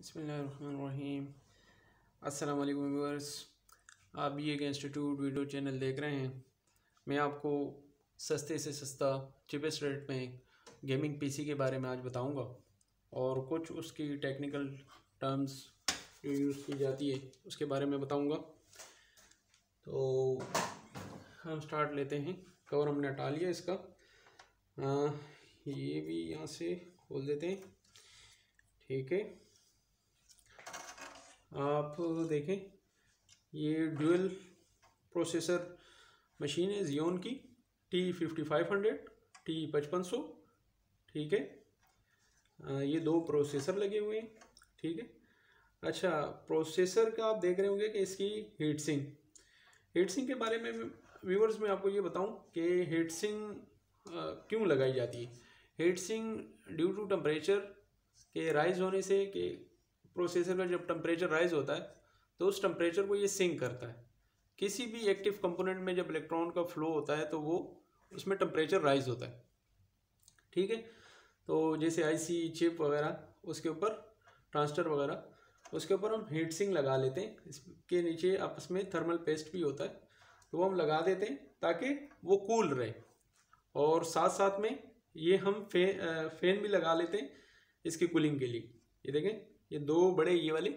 बिस्मिल्लाहिर्रहमानिर्रहीम। अस्सलाम वालेकुम व्यूअर्स, आप BA के इंस्टीट्यूट वीडियो चैनल देख रहे हैं। मैं आपको सस्ते से सस्ता चीपेस्ट रेट में गेमिंग PC के बारे में आज बताऊंगा और कुछ उसकी टेक्निकल टर्म्स जो यूज़ की जाती है उसके बारे में बताऊंगा। तो हम स्टार्ट लेते हैं। कवर हमने हटा लिया इसका, ये भी यहाँ से खोल देते हैं। ठीक है, आप देखें ये ड्यूल प्रोसेसर मशीन है Xeon की T5500 T5500। ठीक है, ये दो प्रोसेसर लगे हुए हैं। ठीक है, अच्छा प्रोसेसर का आप देख रहे होंगे कि इसकी हीट सिंक के बारे में व्यूअर्स मैं आपको ये बताऊं कि हीट सिंक क्यों लगाई जाती है। Heat sink due to temperature के राइज होने से, कि प्रोसेसर का जब टेम्परेचर राइज होता है तो उस टेम्परेचर को ये सिंक करता है। किसी भी एक्टिव कंपोनेंट में जब इलेक्ट्रॉन का फ्लो होता है तो वो उसमें टेम्परेचर राइज होता है। ठीक है, तो जैसे IC चिप वगैरह, उसके ऊपर ट्रांजिस्टर वगैरह, उसके ऊपर हम हीट सिंक लगा लेते हैं। इसके नीचे आपस में थर्मल पेस्ट भी होता है, तो वो हम लगा देते हैं ताकि वो कूल रहे। और साथ साथ में ये हम फैन भी लगा लेते हैं इसकी कूलिंग के लिए। ये देखें, ये दो बड़े ये वाले,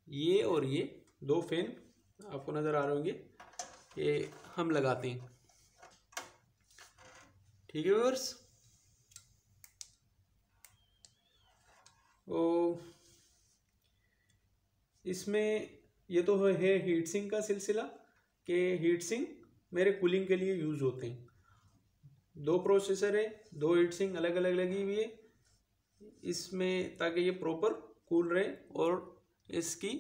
ये और ये दो फैन आपको नज़र आ रहे होंगे, ये हम लगाते हैं। ठीक है व्यूअर्स, तो इसमें ये तो है हीट सिंक का सिलसिला, कि हीट सिंक मेरे कूलिंग के लिए यूज़ होते हैं। दो प्रोसेसर है, दो हीट सिंक अलग अलग लगी हुई है इसमें, ताकि ये प्रॉपर कूल रहे और इसकी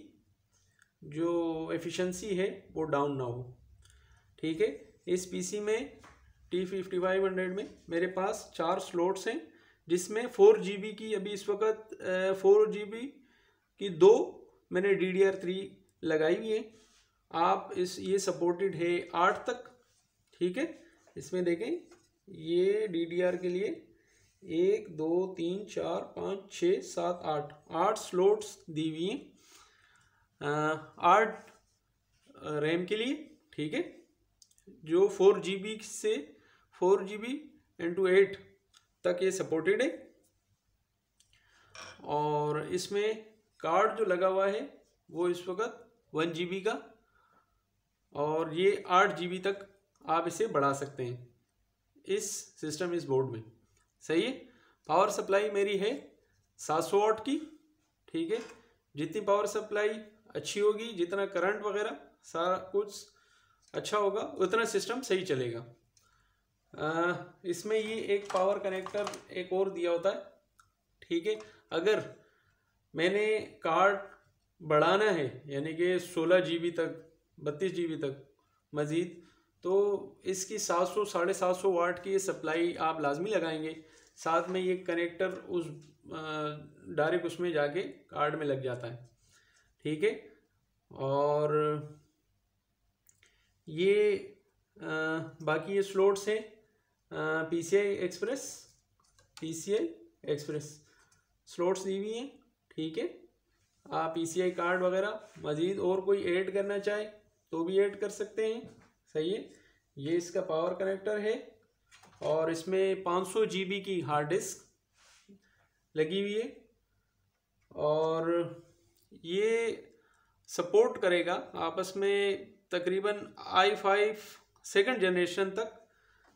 जो एफिशिएंसी है वो डाउन ना हो। ठीक है, इस PC में T5500 में मेरे पास 4 स्लॉट्स हैं, जिसमें 4 GB की अभी इस वक्त 4 GB की दो मैंने DDR3 लगाई हुई है। आप ये सपोर्टेड है 8 तक। ठीक है, इसमें देखें ये DDR के लिए 1 2 3 4 5 6 7 8 स्लॉट्स दी हुई हैं, 8 रैम के लिए। ठीक है, जो 4 GB से 4 GB × 8 तक ये सपोर्टेड है। और इसमें कार्ड जो लगा हुआ है वो इस वक्त 1 GB का, और ये 8 GB तक आप इसे बढ़ा सकते हैं इस सिस्टम, इस बोर्ड में। सही है, पावर सप्लाई मेरी है 700 वाट की। ठीक है, जितनी पावर सप्लाई अच्छी होगी, जितना करंट वगैरह सारा कुछ अच्छा होगा, उतना सिस्टम सही चलेगा। इसमें ये एक पावर कनेक्टर एक और दिया होता है। ठीक है, अगर मैंने कार्ड बढ़ाना है यानी कि 16 GB तक, 32 GB तक मज़ीद, तो इसकी 700 750 वाट की सप्लाई आप लाजमी लगाएंगे। साथ में ये कनेक्टर उस डायरेक्ट उसमें जाके कार्ड में लग जाता है। ठीक है, और ये बाकी ये स्लॉट्स हैं PCI एक्सप्रेस स्लॉट्स दी हुई हैं। ठीक है, आप PCI कार्ड वगैरह मज़ीद और कोई ऐड करना चाहे तो भी ऐड कर सकते हैं। सही है, ये इसका पावर कनेक्टर है, और इसमें 500 GB की हार्ड डिस्क लगी हुई है, और ये सपोर्ट करेगा आपस में तकरीबन i5 सेकंड जनरेशन तक।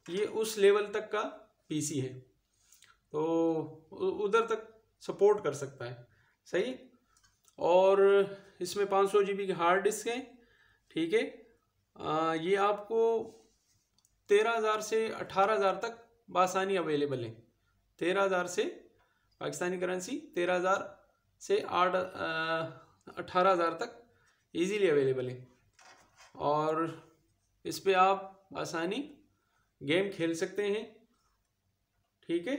ये उस लेवल तक का PC है, तो उधर तक सपोर्ट कर सकता है। सही, और इसमें 500 GB की हार्ड डिस्क है। ठीक है, ये आपको 13,000 से 18,000 तक बासानी अवेलेबल है। 13,000 से पाकिस्तानी करेंसी 13,000 से 18,000 तक इजीली अवेलेबल है, और इस पे आप आसानी गेम खेल सकते हैं। ठीक है,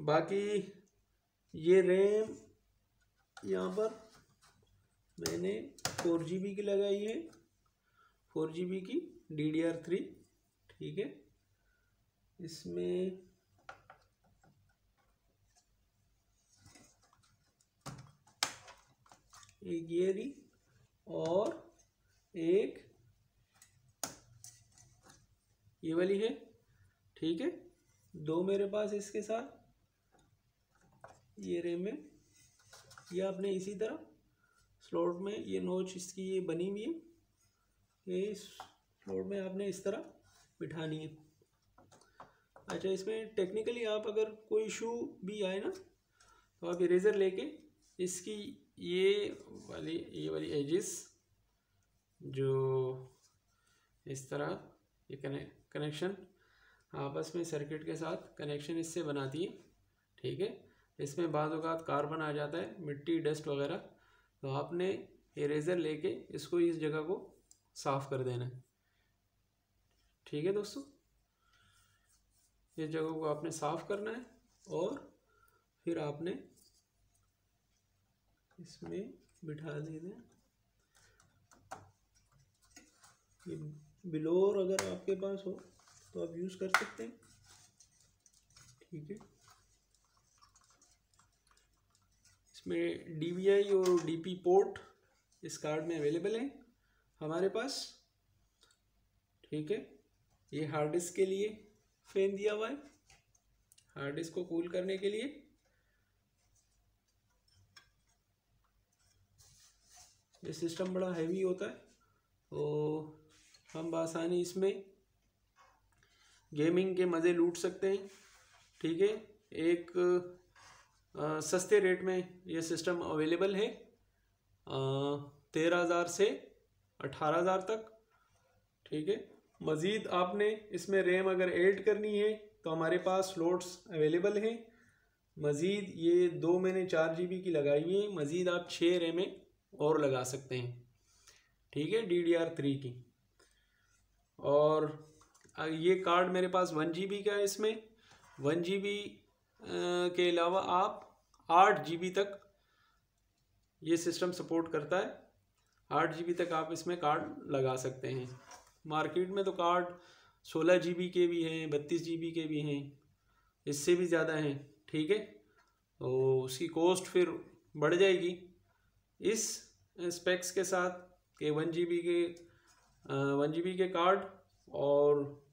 बाकी ये रैम यहाँ पर मैंने 4 GB की लगाई है, 4 GB की DDR3। ठीक है, इसमें एक ये रही और एक ये वाली है, ठीक है। दो मेरे पास इसके साथ ये रे में, ये आपने इसी तरह स्लॉट में ये नोच इसकी ये बनी हुई है, ये इस स्लॉट में आपने इस तरह बिठानी है। अच्छा, इसमें टेक्निकली आप अगर कोई इशू भी आए ना तो आप इरेज़र लेके इसकी ये वाली एजिस जो इस तरह ये कनेक्शन आपस में सर्किट के साथ कनेक्शन इससे बनाती है, ठीक है। इसमें बाद औक़ात कार्बन आ जाता है, मिट्टी डस्ट वगैरह, तो आपने इरेज़र लेके इसको इस जगह को साफ़ कर देना है, ठीक है दोस्तों। इस जगह को आपने साफ़ करना है और फिर आपने इसमें बिठा देना। ये बिलोर अगर आपके पास हो तो आप यूज़ कर सकते हैं, ठीक है। इसमें DVI और DP पोर्ट इस कार्ड में अवेलेबल है हमारे पास, ठीक है। ये हार्ड डिस्क के लिए फैन दिया हुआ है, हार्ड डिस्क को कूल करने के लिए। ये सिस्टम बड़ा हैवी होता है तो हम आसानी इसमें गेमिंग के मज़े लूट सकते हैं, ठीक है। एक सस्ते रेट में ये सिस्टम अवेलेबल है, 13,000 से 18,000 तक, ठीक है। मज़ीद आपने इसमें रैम अगर ऐड करनी है तो हमारे पास स्लॉट्स अवेलेबल हैं। मज़ीद ये 2 मैंने 4 GB की लगाई हुई है, मज़ीद आप 6 रैमें और लगा सकते हैं, ठीक है, DDR3 की। और ये कार्ड मेरे पास 1 GB का है। इसमें 1 GB के अलावा आप 8 GB तक ये सिस्टम सपोर्ट करता है, 8 GB तक आप इसमें कार्ड लगा सकते हैं। मार्केट में तो कार्ड 16 GB के भी हैं, 32 GB के भी हैं, इससे भी ज़्यादा हैं, ठीक है। तो उसकी कॉस्ट फिर बढ़ जाएगी। इस स्पेक्स के साथ के 1 GB के कार्ड, और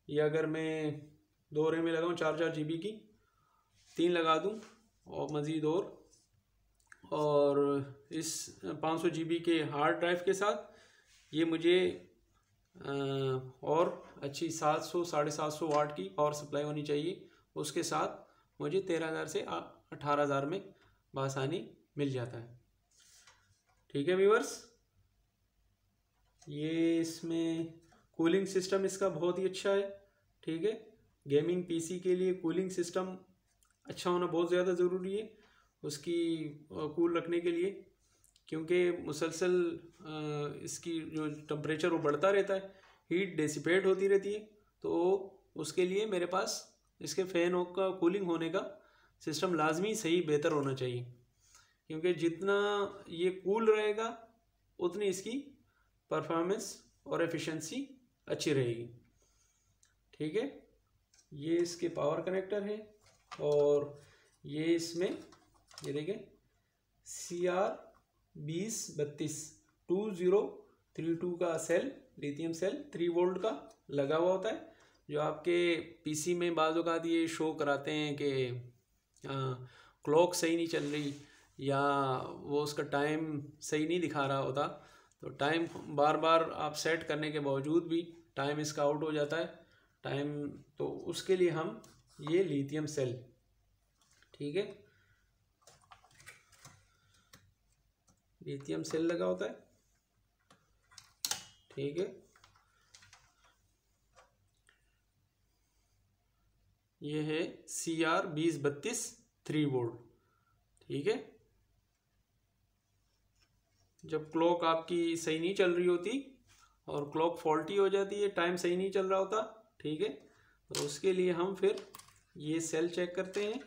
ये अगर मैं 2 रैम में लगाऊँ 4-4 GB की, 3 लगा दूँ और मज़ीद और इस 500 GB के हार्ड ड्राइव के साथ ये मुझे और अच्छी 700-750 वाट की पावर सप्लाई होनी चाहिए। उसके साथ मुझे 13,000 से 18,000 में बआसानी मिल जाता है, ठीक है व्यूअर्स। ये इसमें कूलिंग सिस्टम इसका बहुत ही अच्छा है, ठीक है। गेमिंग PC के लिए कूलिंग सिस्टम अच्छा होना बहुत ज़्यादा ज़रूरी है उसकी कूल रखने के लिए, क्योंकि मुसलसल इसकी जो टेम्परेचर वो बढ़ता रहता है, हीट डिसिपेट होती रहती है। तो उसके लिए मेरे पास इसके फ़ैन का कूलिंग होने का सिस्टम लाजमी सही बेहतर होना चाहिए, क्योंकि जितना ये कूल रहेगा उतनी इसकी परफॉर्मेंस और एफिशिएंसी अच्छी रहेगी, ठीक है। ये इसके पावर कनेक्टर है और ये इसमें ये देखें CR2032 2032 का सेल, लिथियम सेल 3 वोल्ट का लगा हुआ होता है, जो आपके PC में बाज़ औक़ात ये शो कराते हैं कि क्लॉक सही नहीं चल रही या वो उसका टाइम सही नहीं दिखा रहा होता, तो टाइम बार बार आप सेट करने के बावजूद भी टाइम इसका आउट हो जाता है टाइम, तो उसके लिए हम ये लिथियम सेल, ठीक है, लिथियम सेल लगा होता है, ठीक है। ये है CR2032 3 वोल्ट, ठीक है। जब क्लॉक आपकी सही नहीं चल रही होती और क्लॉक फॉल्टी हो जाती है, टाइम सही नहीं चल रहा होता, ठीक है, तो उसके लिए हम फिर ये सेल चेक करते हैं।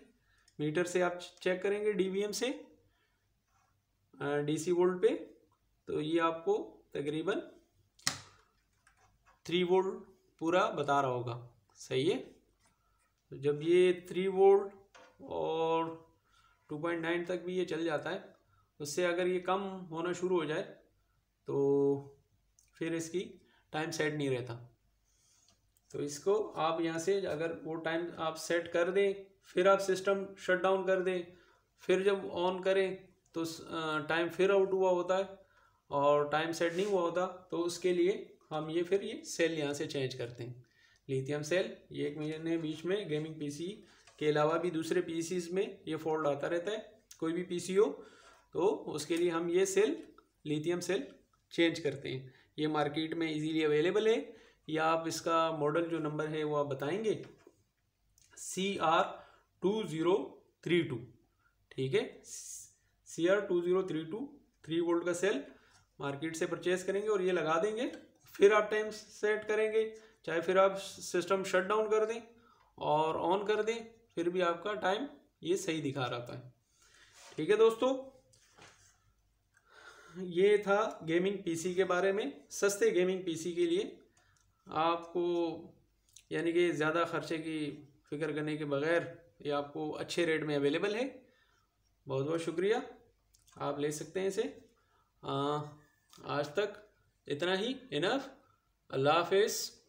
मीटर से आप चेक करेंगे DVM से DC वोल्ट पे, तो ये आपको तकरीबन 3 वोल्ट पूरा बता रहा होगा, सही है। तो जब ये 3 वोल्ट और 2.9 तक भी ये चल जाता है उससे अगर ये कम होना शुरू हो जाए तो फिर इसकी टाइम सेट नहीं रहता। तो इसको आप यहाँ से अगर वो टाइम आप सेट कर दें, फिर आप सिस्टम शट डाउन कर दें, फिर जब ऑन करें तो टाइम फिर आउट हुआ होता है और टाइम सेट नहीं हुआ होता, तो उसके लिए हम ये फिर ये सेल यहाँ से चेंज करते हैं, लिथियम सेल। ये एक महीने बीच में गेमिंग पीसी के अलावा भी दूसरे पीसीज में ये फॉल्ट आता रहता है, कोई भी पीसी हो तो उसके लिए हम ये सेल लिथियम सेल चेंज करते हैं। ये मार्केट में इजीली अवेलेबल है, या आप इसका मॉडल जो नंबर है वो आप बताएंगे, CR2032, ठीक है, CR2032 3 वोल्ट का सेल मार्केट से परचेज करेंगे और ये लगा देंगे। फिर आप टाइम सेट करेंगे, चाहे फिर आप सिस्टम शट डाउन कर दें और ऑन कर दें, फिर भी आपका टाइम ये सही दिखा रहता है। ठीक है दोस्तों, ये था गेमिंग पीसी के बारे में। सस्ते गेमिंग पीसी के लिए आपको यानी कि ज़्यादा खर्चे की फिक्र करने के बगैर ये आपको अच्छे रेट में अवेलेबल है। बहुत बहुत शुक्रिया, आप ले सकते हैं इसे। आज तक इतना ही इनफ। अल्लाह हाफिज़।